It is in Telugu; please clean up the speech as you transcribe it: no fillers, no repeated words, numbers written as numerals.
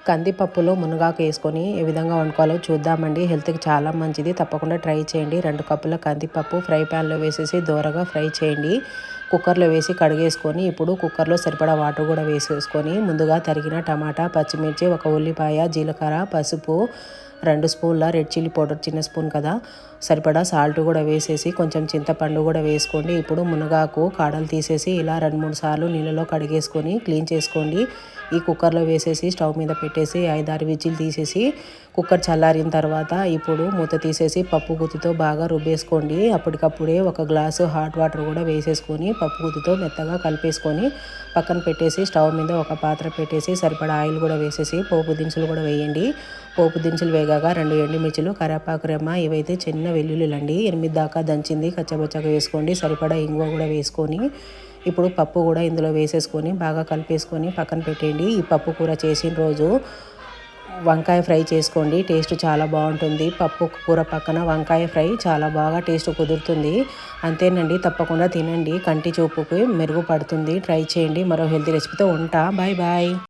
కందిపప్పులో మునగాకు వేసుకొని ఏ విధంగా వండుకోవాలో చూద్దామండి. హెల్త్కి చాలా మంచిది, తప్పకుండా ట్రై చేయండి. 2 కప్పుల కందిపప్పు ఫ్రై ప్యాన్లో వేసేసి దోరగా ఫ్రై చేయండి. కుక్కర్లో వేసి కడిగేసుకొని ఇప్పుడు కుక్కర్లో సరిపడా వాటర్ కూడా వేసేసుకొని ముందుగా తరిగిన టమాటా, పచ్చిమిర్చి, 1 ఉల్లిపాయ, జీలకర్ర, పసుపు, 2 స్పూన్ల రెడ్ చిల్లీ పౌడర్, చిన్న స్పూన్ కదా, సరిపడా సాల్ట్ కూడా వేసేసి కొంచెం చింతపండు కూడా వేసుకోండి. ఇప్పుడు మునగాకు కాడలు తీసేసి ఇలా 2-3 సార్లు నీళ్ళలో కడిగేసుకొని క్లీన్ చేసుకోండి. ఈ కుక్కర్లో వేసేసి స్టవ్ మీద పెట్టేసి 5-6 విజిల్ తీసేసి కుక్కర్ చల్లారిన తర్వాత ఇప్పుడు మూత తీసేసి పప్పు గుత్తితో బాగా రుబ్బేసుకోండి. అప్పటికప్పుడే 1 గ్లాసు హాట్ వాటర్ కూడా వేసేసుకొని పప్పు గుత్తితో మెత్తగా కలిపేసుకొని పక్కన పెట్టేసి స్టవ్ మీద ఒక పాత్ర పెట్టేసి సరిపడా ఆయిల్ కూడా వేసేసి పోపు దినుసులు కూడా వేయండి. పోపు దినుసులు వేగాక 2 ఎండుమిర్చులు, కరివేపాకు రెమ్మ, ఇవైతే చిన్న వెల్లుల్లిలండి 8 దాకా దంచింది కచ్చబచ్చగా వేసుకోండి. సరిపడా ఇంగువ కూడా వేసుకొని ఇప్పుడు పప్పు కూడా ఇందులో వేసేసుకొని బాగా కలిపేసుకొని పక్కన పెట్టేయండి. ఈ పప్పు కూర చేసిన రోజు వంకాయ ఫ్రై చేసుకోండి, టేస్ట్ చాలా బాగుంటుంది. పప్పు కూర పక్కన వంకాయ ఫ్రై చాలా బాగా టేస్ట్ కుదురుతుంది. అంతేనండి, తప్పకుండా తినండి, కంటి చూపుకి మెరుగుపడుతుంది. ట్రై చేయండి. మరో హెల్తీ రెసిపీతో ఉంటా. Bye bye.